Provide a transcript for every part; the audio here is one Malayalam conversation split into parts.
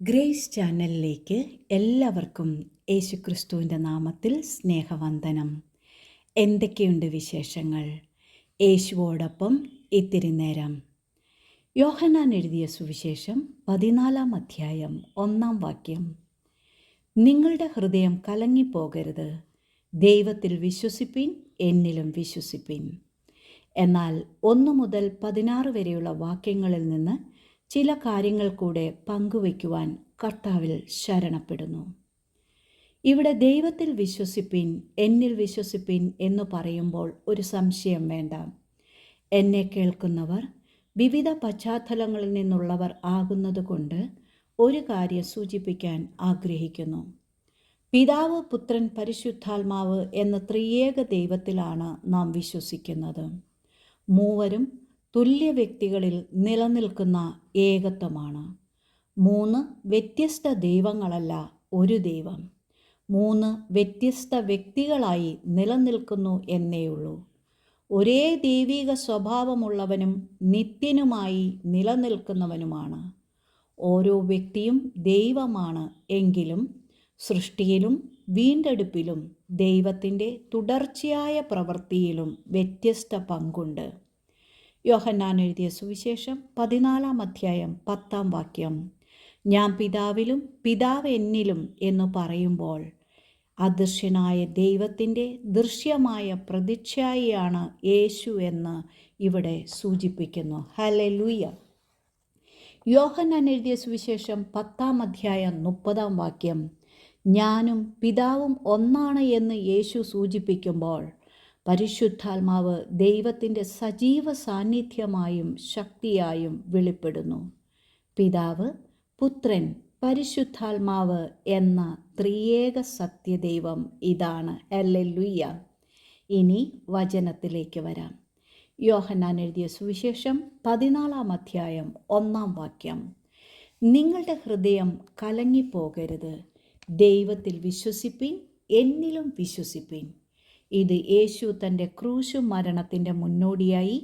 ഗ്രേസ് ചാനലിലേക്ക് എല്ലാവർക്കും യേശുക്രിസ്തുവിൻ്റെ നാമത്തിൽ സ്നേഹവന്ദനം. എന്തൊക്കെയുണ്ട് വിശേഷങ്ങൾ? യേശുവോടൊപ്പം ഇത്തിരി നേരം. യോഹന്നാൻ എഴുതിയ സുവിശേഷം 14 അധ്യായം 1 നിങ്ങളുടെ ഹൃദയം കലങ്ങിപ്പോകരുത്. ദൈവത്തിൽ വിശ്വസിപ്പിൻ, എന്നിലും വിശ്വസിപ്പിൻ. എന്നാൽ 1 മുതൽ 16 വരെയുള്ള വാക്യങ്ങളിൽ നിന്ന് ചില കാര്യങ്ങൾ കൂടെ പങ്കുവയ്ക്കുവാൻ കർത്താവിൽ ശരണപ്പെടുന്നു. ഇവിടെ ദൈവത്തിൽ വിശ്വസിപ്പിൻ, എന്നിൽ വിശ്വസിപ്പിൻ എന്ന് പറയുമ്പോൾ ഒരു സംശയം വേണ്ട. എന്നെ കേൾക്കുന്നവർ വിവിധ പശ്ചാത്തലങ്ങളിൽ നിന്നുള്ളവർ ആകുന്നതുകൊണ്ട് ഒരു കാര്യം സൂചിപ്പിക്കാൻ ആഗ്രഹിക്കുന്നു. പിതാവ്, പുത്രൻ, പരിശുദ്ധാത്മാവ് എന്ന ത്രിയേക ദൈവത്തിലാണ് നാം വിശ്വസിക്കുന്നത്. മൂവരും തുല്യ വ്യക്തികളിൽ നിലനിൽക്കുന്ന ഏകത്വമാണ്. 3 വ്യത്യസ്ത ദൈവങ്ങളല്ല, ഒരു ദൈവം. 3 വ്യത്യസ്ത വ്യക്തികളായി നിലനിൽക്കുന്നു എന്നേയുള്ളൂ. ഒരേ ദൈവിക സ്വഭാവമുള്ളവനും നിത്യനുമായി നിലനിൽക്കുന്നവനുമാണ്. ഓരോ വ്യക്തിയും ദൈവമാണ് എങ്കിലും സൃഷ്ടിയിലും വീണ്ടെടുപ്പിലും ദൈവത്തിൻ്റെ തുടർച്ചയായ പ്രവൃത്തിയിലും വ്യത്യസ്ത പങ്കുണ്ട്. യോഹന്നാൻ എഴുതിയ സുവിശേഷം 14 അധ്യായം 10 ഞാൻ പിതാവിലും പിതാവ് എന്നിലും എന്ന് പറയുമ്പോൾ അദൃശ്യനായ ദൈവത്തിൻ്റെ ദൃശ്യമായ പ്രതിച്ഛായയാണ് യേശു എന്ന് ഇവിടെ സൂചിപ്പിക്കുന്നു. ഹല്ലേലൂയ. യോഹന്നാൻ എഴുതിയ സുവിശേഷം 10 അധ്യായം 30 ഞാനും പിതാവും ഒന്നാണ് എന്ന് യേശു സൂചിപ്പിക്കുമ്പോൾ പരിശുദ്ധാത്മാവ് ദൈവത്തിൻ്റെ സജീവ സാന്നിധ്യമായും ശക്തിയായും വെളിപ്പെടുന്നു. പിതാവ്, പുത്രൻ, പരിശുദ്ധാത്മാവ് എന്ന ത്രിയേക സത്യദൈവം ഇതാണ്. ഹല്ലേലൂയ. ഇനി വചനത്തിലേക്ക് വരാം. യോഹന്നാൻ എഴുതിയ സുവിശേഷം 14 അധ്യായം 1 നിങ്ങളുടെ ഹൃദയം കലങ്ങിപ്പോകരുത്. ദൈവത്തിൽ വിശ്വസിപ്പിൻ, എന്നിലും വിശ്വസിപ്പിൻ. ഇത് യേശു തൻ്റെ ക്രൂശു മരണത്തിൻ്റെ മുന്നോടിയായി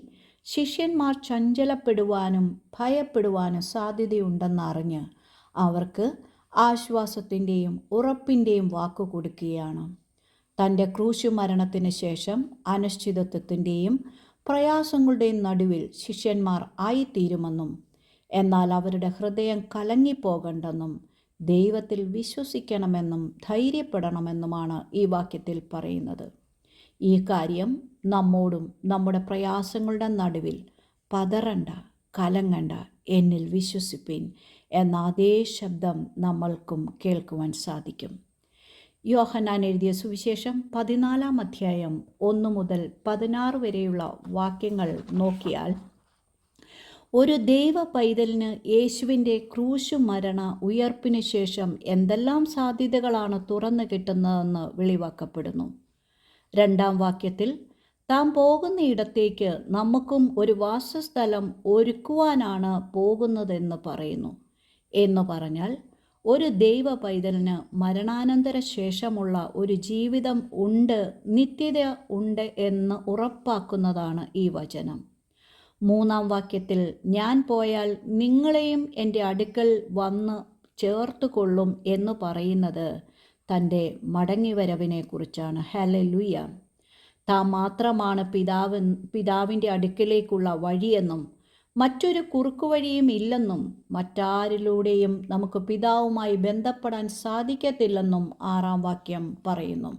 ശിഷ്യന്മാർ ചഞ്ചലപ്പെടുവാനും ഭയപ്പെടുവാനും സാധ്യതയുണ്ടെന്നറിഞ്ഞ് അവർക്ക് ആശ്വാസത്തിൻ്റെയും ഉറപ്പിൻ്റെയും വാക്കു കൊടുക്കുകയാണ്. തൻ്റെ ക്രൂശു മരണത്തിന് ശേഷം അനിശ്ചിതത്വത്തിൻ്റെയും പ്രയാസങ്ങളുടെയും നടുവിൽ ശിഷ്യന്മാർ ആയിത്തീരുമെന്നും എന്നാൽ അവരുടെ ഹൃദയം കലങ്ങിപ്പോകണ്ടെന്നും ദൈവത്തിൽ വിശ്വസിക്കണമെന്നും ധൈര്യപ്പെടണമെന്നുമാണ് ഈ വാക്യത്തിൽ പറയുന്നത്. ഈ കാര്യം നമ്മോടും നമ്മുടെ പ്രയാസങ്ങളുടെ നടുവിൽ പതറണ്ട, കലങ്ങണ്ട, എന്നിൽ വിശ്വസിപ്പിൻ എന്ന അതേ ശബ്ദം നമ്മൾക്കും കേൾക്കുവാൻ സാധിക്കും. യോഹന്നാൻ എഴുതിയ സുവിശേഷം 14 അധ്യായം 1 മുതൽ 16 വരെയുള്ള വാക്യങ്ങൾ നോക്കിയാൽ ഒരു ദൈവ പൈതലിന് യേശുവിൻ്റെ ക്രൂശു മരണ ഉയർപ്പിന് ശേഷം എന്തെല്ലാം സാധ്യതകളാണ് തുറന്നു കിട്ടുന്നതെന്ന് വെളിവാക്കപ്പെടുന്നു. 2 വാക്യത്തിൽ താൻ പോകുന്ന ഇടത്തേക്ക് നമുക്കും ഒരു വാസസ്ഥലം ഒരുക്കുവാനാണ് പോകുന്നതെന്ന് പറയുന്നു. എന്ന് പറഞ്ഞാൽ ഒരു ദൈവ പൈതലിന് മരണാനന്തര ശേഷമുള്ള ഒരു ജീവിതം ഉണ്ട്, നിത്യത ഉണ്ട് എന്ന് ഉറപ്പാക്കുന്നതാണ് ഈ വചനം. 3 വാക്യത്തിൽ ഞാൻ പോയാൽ നിങ്ങളെയും എൻ്റെ അടുക്കൽ വന്ന് ചേർത്തുകൊള്ളും എന്ന് പറയുന്നത് തൻ്റെ മടങ്ങിവരവിനെ കുറിച്ചാണ്. ഹല്ലേലൂയ. താൻ മാത്രമാണ് പിതാവിൻ്റെ അടുക്കലേക്കുള്ള വഴിയെന്നും മറ്റൊരു കുറുക്കുവഴിയും ഇല്ലെന്നും മറ്റാരിലൂടെയും നമുക്ക് പിതാവുമായി ബന്ധപ്പെടാൻ സാധിക്കത്തില്ലെന്നും 6 വാക്യം പറയുന്നു.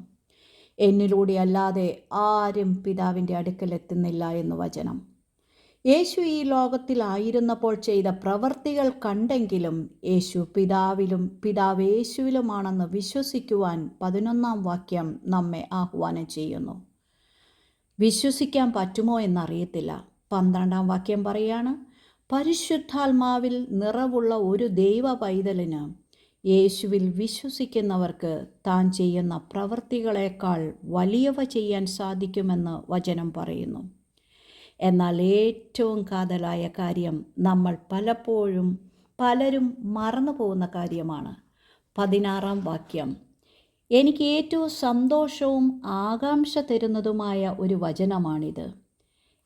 എന്നിലൂടെ അല്ലാതെ ആരും പിതാവിൻ്റെ അടുക്കലെത്തുന്നില്ല എന്ന് വചനം. യേശു ഈ ലോകത്തിലായിരുന്നപ്പോൾ ചെയ്ത പ്രവർത്തികൾ കണ്ടെങ്കിലും യേശു പിതാവിലും പിതാവ് യേശുവിലുമാണെന്ന് വിശ്വസിക്കുവാൻ 11 വാക്യം നമ്മെ ആഹ്വാനം ചെയ്യുന്നു. വിശ്വസിക്കാൻ പറ്റുമോ എന്നറിയത്തില്ല. 12 വാക്യം പറയാണ്, പരിശുദ്ധാത്മാവിൽ നിറവുള്ള ഒരു ദൈവ പൈതലിന് യേശുവിൽ വിശ്വസിക്കുന്നവർക്ക് താൻ ചെയ്യുന്ന പ്രവർത്തികളേക്കാൾ വലിയവ ചെയ്യാൻ സാധിക്കുമെന്ന് വചനം പറയുന്നു. എന്നാൽ ഏറ്റവും കാതലായ കാര്യം നമ്മൾ പലരും മറന്നു പോകുന്ന കാര്യമാണ്. 16 വാക്യം എനിക്ക് ഏറ്റവും സന്തോഷവും ആകാംക്ഷ തരുന്നതുമായ ഒരു വചനമാണിത്.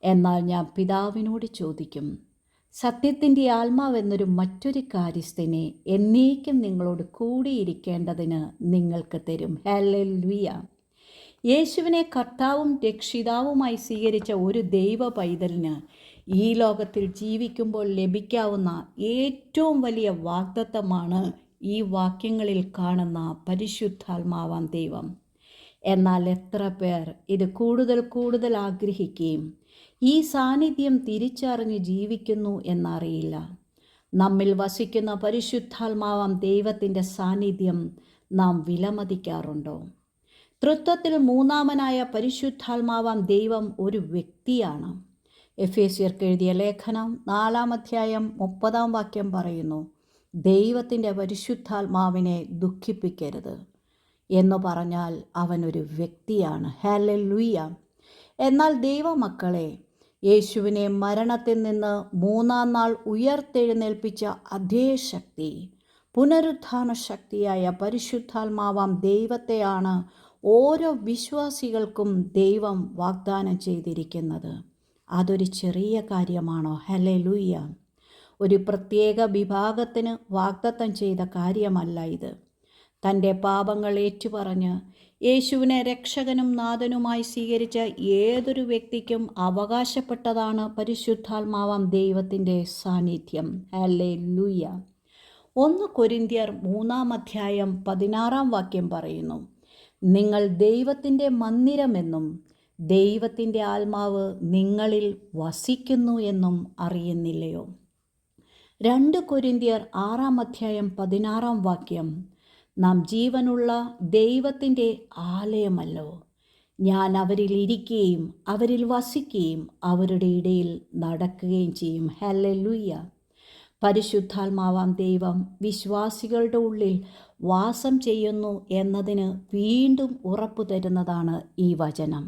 എന്നാൽ ഞാൻ പിതാവിനോട് ചോദിക്കും, സത്യത്തിൻ്റെ ആത്മാവെന്നൊരു മറ്റൊരു കാര്യസ്ഥനെ എന്നേക്കും നിങ്ങളോട് കൂടിയിരിക്കേണ്ടതിന് നിങ്ങൾക്ക് തരും. ഹല്ലേലൂയ. യേശുവിനെ കർത്താവും രക്ഷിതാവുമായി സ്വീകരിച്ച ഒരു ദൈവ പൈതലിന് ഈ ലോകത്തിൽ ജീവിക്കുമ്പോൾ ലഭിക്കാവുന്ന ഏറ്റവും വലിയ വാഗ്ദത്തമാണ് ഈ വാക്യങ്ങളിൽ കാണുന്ന പരിശുദ്ധാത്മാവാം ദൈവം. എന്നാൽ എത്ര പേർ ഇത് കൂടുതൽ ആഗ്രഹിക്കുകയും ഈ സാന്നിധ്യം തിരിച്ചറിഞ്ഞ് ജീവിക്കുന്നു എന്നറിയില്ല. നമ്മിൽ വസിക്കുന്ന പരിശുദ്ധാത്മാവാം ദൈവത്തിൻ്റെ സാന്നിധ്യം നാം വിലമതിക്കാറുണ്ടോ? തൃത്വത്തിൽ മൂന്നാമനായ പരിശുദ്ധാത്മാവാം ദൈവം ഒരു വ്യക്തിയാണ്. എഫേസ്യർക്ക് എഴുതിയ ലേഖനം 4-ാം അധ്യായം 30-ാം വാക്യം പറയുന്നു, ദൈവത്തിൻ്റെ പരിശുദ്ധാത്മാവിനെ ദുഃഖിപ്പിക്കരുത് എന്ന് പറഞ്ഞാൽ അവനൊരു വ്യക്തിയാണ്. ഹല്ലേലൂയ. എന്നാൽ ദൈവമക്കളെ, യേശുവിനെ മരണത്തിൽ നിന്ന് 3-ാം നാൾ ഉയർത്തെഴുന്നേൽപ്പിച്ച അതേ ശക്തി, പുനരുത്ഥാന ശക്തിയായ പരിശുദ്ധാത്മാവാം ദൈവത്തെയാണ് ഓരോ വിശ്വാസികൾക്കും ദൈവം വാഗ്ദാനം ചെയ്തിരിക്കുന്നത്. അതൊരു ചെറിയ കാര്യമാണോ? ഹല്ലേലൂയ. ഒരു പ്രത്യേക വിഭാഗത്തിന് വാഗ്ദത്തം ചെയ്ത കാര്യമല്ല ഇത്. തൻ്റെ പാപങ്ങൾ ഏറ്റുപറഞ്ഞ് യേശുവിനെ രക്ഷകനും നാഥനുമായി സ്വീകരിച്ച ഏതൊരു വ്യക്തിക്കും അവകാശപ്പെട്ടതാണ് പരിശുദ്ധാത്മാവാം ദൈവത്തിൻ്റെ സാന്നിധ്യം. ഹല്ലേലൂയ. 1 കൊരിന്ത്യർ 3-ാം അധ്യായം 16-ാം വാക്യം പറയുന്നു, നിങ്ങൾ ദൈവത്തിൻ്റെ മന്ദിരമെന്നും ദൈവത്തിൻ്റെ ആത്മാവ് നിങ്ങളിൽ വസിക്കുന്നു എന്നും അറിയുന്നില്ലയോ? 2 കൊരിന്ത്യർ 6-ാം അധ്യായം 16-ാം വാക്യം, നാം ജീവനുള്ള ദൈവത്തിൻ്റെ ആലയമല്ലോ, ഞാൻ അവരിൽ ഇരിക്കുകയും അവരിൽ വസിക്കുകയും അവരുടെ ഇടയിൽ നടക്കുകയും ചെയ്യും. ഹല്ലേലൂയ. പരിശുദ്ധാത്മാവാം ദൈവം വിശ്വാസികളുടെ ഉള്ളിൽ വാസം ചെയ്യുന്നു എന്നതിന് വീണ്ടും ഉറപ്പു തരുന്നതാണ് ഈ വചനം.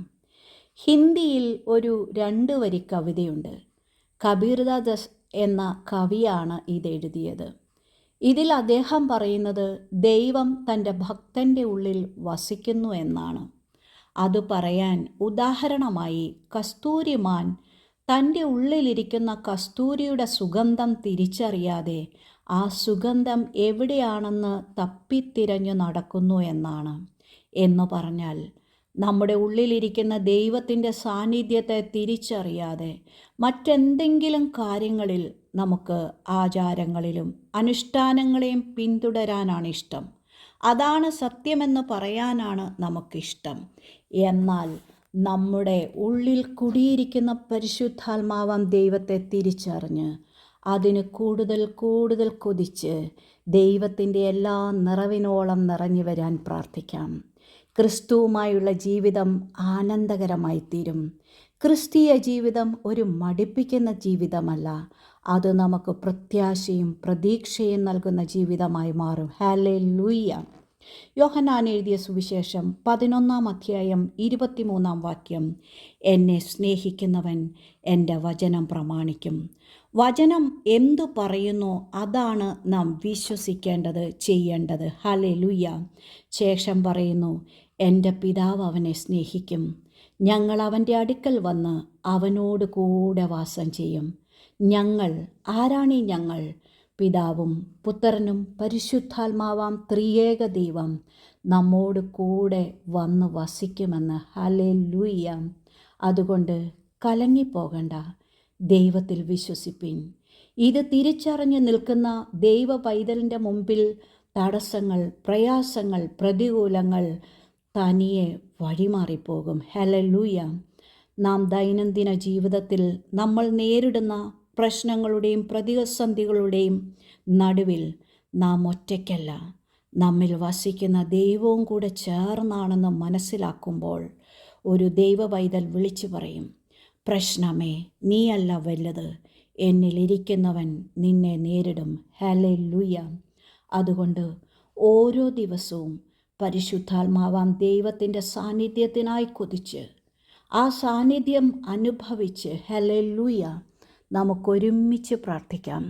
ഹിന്ദിയിൽ ഒരു 2 വരി കവിതയുണ്ട്. കബീർദാസ് എന്ന കവിയാണ് ഇതെഴുതിയത്. ഇതിൽ അദ്ദേഹം പറയുന്നത് ദൈവം തൻ്റെ ഭക്തൻ്റെ ഉള്ളിൽ വസിക്കുന്നു എന്നാണ്. അത് പറയാൻ ഉദാഹരണമായി കസ്തൂരിമാൻ തൻ്റെ ഉള്ളിലിരിക്കുന്ന കസ്തൂരിയുടെ സുഗന്ധം തിരിച്ചറിയാതെ ആ സുഗന്ധം എവിടെയാണെന്ന് തപ്പിത്തിരഞ്ഞു നടക്കുന്നു എന്നാണ്. എന്ന് പറഞ്ഞാൽ നമ്മുടെ ഉള്ളിലിരിക്കുന്ന ദൈവത്തിൻ്റെ സാന്നിധ്യത്തെ തിരിച്ചറിയാതെ മറ്റെന്തെങ്കിലും കാര്യങ്ങളിൽ നമുക്ക് ആചാരങ്ങളിലും അനുഷ്ഠാനങ്ങളെയും പിന്തുടരാനാണ് ഇഷ്ടം. അതാണ് സത്യമെന്ന് പറയാനാണ് നമുക്കിഷ്ടം. എന്നാൽ നമ്മുടെ ഉള്ളിൽ കുടിയിരിക്കുന്ന പരിശുദ്ധാത്മാവാം ദൈവത്തെ തിരിച്ചറിഞ്ഞ് അതിന് കൂടുതൽ കൊതിച്ച് ദൈവത്തിൻ്റെ എല്ലാ നിറവിനോളം നിറഞ്ഞു വരാൻ പ്രാർത്ഥിക്കാം. ക്രിസ്തുവുമായുള്ള ജീവിതം ആനന്ദകരമായി തീരും. ക്രിസ്തീയ ജീവിതം ഒരു മടുപ്പിക്കുന്ന ജീവിതമല്ല, അത് നമുക്ക് പ്രത്യാശയും പ്രതീക്ഷയും നൽകുന്ന ജീവിതമായി മാറും. ഹല്ലേലൂയ. യോഹന്നാൻ എഴുതിയ സുവിശേഷം 11-ാം അധ്യായം 23-ാം വാക്യം, എന്നെ സ്നേഹിക്കുന്നവൻ എൻ്റെ വചനം പ്രമാണിക്കും. വചനം എന്തു പറയുന്നു അതാണ് നാം വിശ്വസിക്കേണ്ടത്, ചെയ്യേണ്ടത്. ഹല്ലേലൂയ. ശേഷം പറയുന്നു, എൻ്റെ പിതാവ് അവനെ സ്നേഹിക്കും, ഞങ്ങൾ അവൻ്റെ അടുക്കൽ വന്ന് അവനോട് കൂടെ വാസം ചെയ്യും. ഞങ്ങൾ ആരാണീ ഞങ്ങൾ? പിതാവും പുത്രനും പരിശുദ്ധാത്മാവാം ത്രിയേക ദൈവം നമ്മോട് കൂടെ വന്ന് വസിക്കുമെന്ന്. ഹല്ലേലൂയ. അതുകൊണ്ട് കലങ്ങിപ്പോകണ്ട, ദൈവത്തിൽ വിശ്വസിപ്പിൻ. ഇത് തിരിച്ചറിഞ്ഞ് നിൽക്കുന്ന ദൈവ പൈതലിൻ്റെ മുമ്പിൽ തടസ്സങ്ങൾ, പ്രയാസങ്ങൾ, പ്രതികൂലങ്ങൾ തനിയെ വഴിമാറിപ്പോകും. ഹല്ലേലൂയ. നാം ദൈനംദിന ജീവിതത്തിൽ നമ്മൾ നേരിടുന്ന പ്രശ്നങ്ങളുടെയും പ്രതിസന്ധികളുടെയും നടുവിൽ നാം ഒറ്റയ്ക്കല്ല, നമ്മിൽ വസിക്കുന്ന ദൈവവും കൂടെ ചേർന്നാണെന്ന് മനസ്സിലാക്കുമ്പോൾ ഒരു ദൈവ പൈതൽ വിളിച്ചു പറയും, പ്രശ്നമേ നീയല്ല വലുത്, എന്നിലിരിക്കുന്നവൻ നിന്നെ നേരിടും. ഹല്ലേലൂയ. അതുകൊണ്ട് ഓരോ ദിവസവും പരിശുദ്ധാത്മാവാം ദൈവത്തിൻ്റെ സാന്നിധ്യത്തിനായി കൊതിച്ച് ആ സാന്നിധ്യം അനുഭവിച്ച് ഹല്ലേലൂയ നമുക്കൊരുമിച്ച് പ്രാർത്ഥിക്കാം.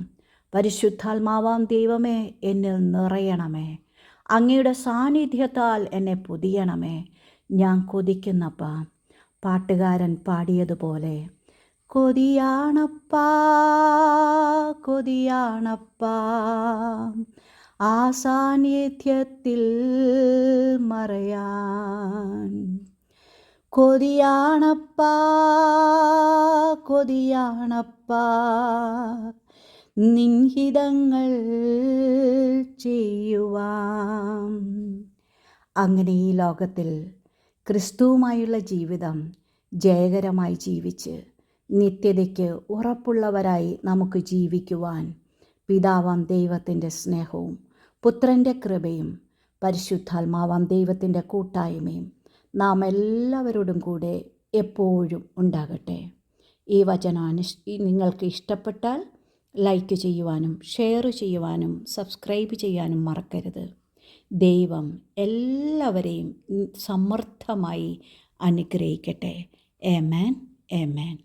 പരിശുദ്ധാത്മാവാം ദൈവമേ, എന്നിൽ നിറയണമേ, അങ്ങയുടെ സാന്നിധ്യത്താൽ എന്നെ പൊതിയണമേ. ഞാൻ കൊതിക്കുന്നപ്പ പാട്ടുകാരൻ പാടിയതുപോലെ കൊതിയാണപ്പാ കൊതിയാണപ്പാ ആ സാന്നിധ്യത്തിൽ മറയാൻ. കൊതിയാണപ്പാ കൊതിയാണപ്പാ നിൻഹിതങ്ങൾ ചെയ്യുവാൻ. അങ്ങനെ ഈ ലോകത്തിൽ ക്രിസ്തുവുമായുള്ള ജീവിതം ജയകരമായി ജീവിച്ച് നിത്യതയ്ക്ക് ഉറപ്പുള്ളവരായി നമുക്ക് ജീവിക്കുവാൻ പിതാവാം ദൈവത്തിൻ്റെ സ്നേഹവും പുത്രൻ്റെ കൃപയും പരിശുദ്ധാത്മാവാം ദൈവത്തിൻ്റെ കൂട്ടായ്മയും നാം എല്ലാവരോടും കൂടെ എപ്പോഴും ഉണ്ടാകട്ടെ. ഈ വചനം നിങ്ങൾക്ക് ഇഷ്ടപ്പെട്ടാൽ ലൈക്ക് ചെയ്യുവാനും ഷെയർ ചെയ്യുവാനും സബ്സ്ക്രൈബ് ചെയ്യാനും മറക്കരുത്. ദൈവം എല്ലാവരെയും സമൃദ്ധമായി അനുഗ്രഹിക്കട്ടെ. ആമേൻ ആമേൻ.